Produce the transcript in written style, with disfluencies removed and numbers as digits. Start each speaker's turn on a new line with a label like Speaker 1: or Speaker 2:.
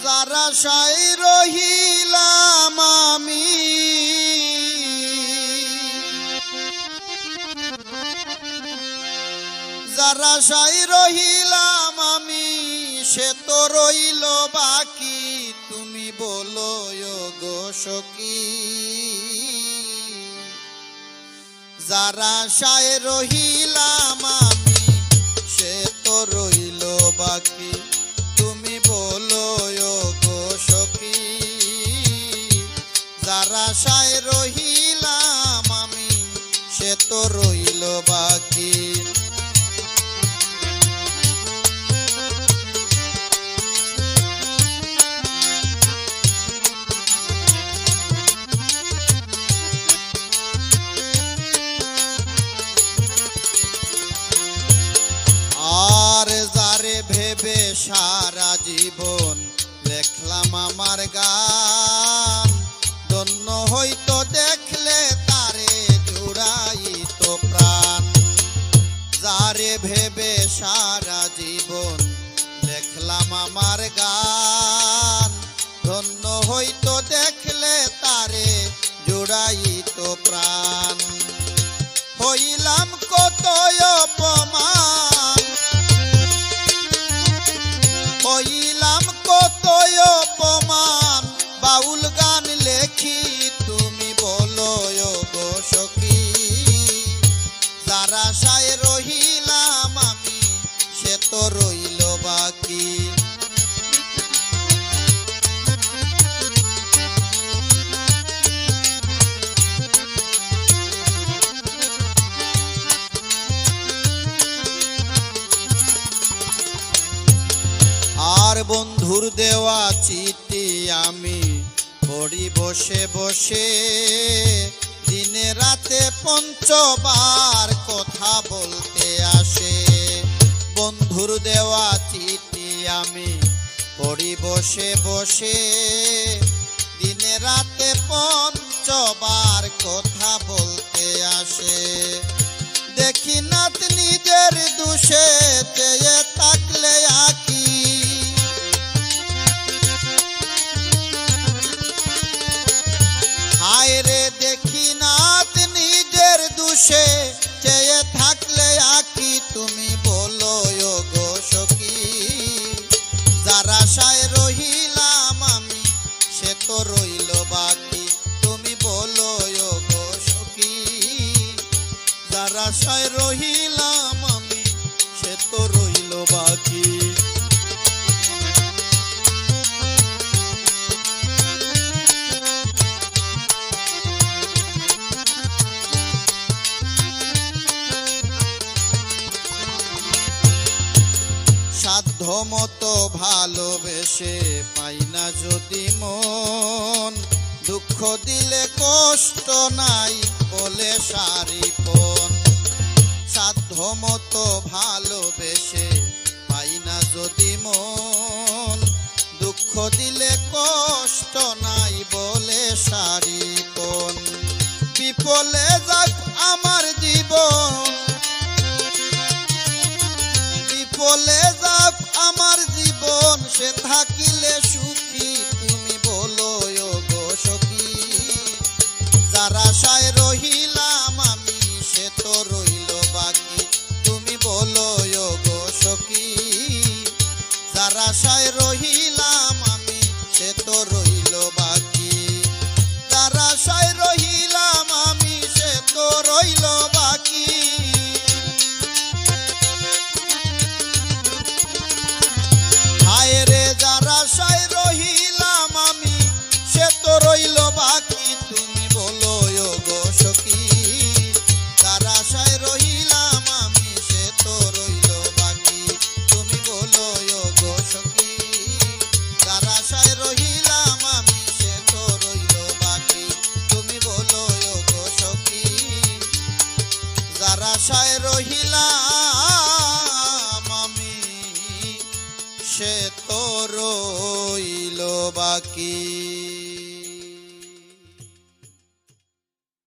Speaker 1: যারা সাই রহিলাম আমি যারা সাই রহিলাম আমি সে তো রইল বাকি তুমি বলো গো সখী যারা সাই রহিলাম আমি সে তো রইল বাকি তুমি বলো গো সখী যারা সাই রহিলাম আমি সে তো রইল বাকি ভেবে সারা জীবন লেখলাম আমার গান ধন্য হইতো দেখলে তারে জুড়াইতো প্রাণ যারে ভেবে সারা জীবন লেখলাম আমার গান ধন্য হইতো দেখলে তারে জুড়াইতো প্রাণ হইলাম কত অপমান হইলাম কত অপমান বাউল গান লেখি তুমি বলো গো সখী যারা সায় রহিলাম আমি সে তো রইল বাকি আর বন্ধুর দেওয়া চিঠি আমি পড়ি বসে বসে দিনে রাতে পঞ্চবার কথা বলতে আসে বন্ধুর দেওয়া চিঠি আমি পড়ি বসে বসে দিনে রাতে পঞ্চবার কথা বলতে আসে দেখি নাত নিজের দোষে চেয়ে থাকলে আঁকি হায়রে দেখি নাত নিজের দোষে চেয়ে থাকলে আঁকি তুমি বলো গো সখী যারা সায় রহিলাম আমি সে তো রইল বাকি তুমি বলো গো সখী যারা সায় রহিলাম আমি সে তো রইল বাকি সাধ্য মতো ভালোবেসে পাই না যদি মন দুঃখ দিলে কষ্ট নাই বলে সারিপন সাধ্য মতো ভালোবেসে পাই না যদি মন দুঃখ দিলে কষ্ট নাই বলে সারিপন বিফলে যাক আমার জীবন বিফলে যাক আমার জীবন সে থাকিলে সুখী তুমি বলো গো সখী যারা সায় রহিলাম আমি সে তো রইল বাকি তুমি বলো গো সখী যারা সায় রহিলাম আমি সে তো রইল বাকি যারা সায় রহিলাম আমি সে তো রইল বাকি হায়রে যারা সায় রহিলাম আমি সে তো রইল বাকি তুমি বলো গো সখী যারা সায় রহিলাম আমি সে তো রইল বাকি তুমি বলো গো সখী যারা সায় রহিলাম আমি সে তো রইল বাকি তুমি বলো গো সখী যারা সায় রহিলাম আমি সে তো রইল বাকি।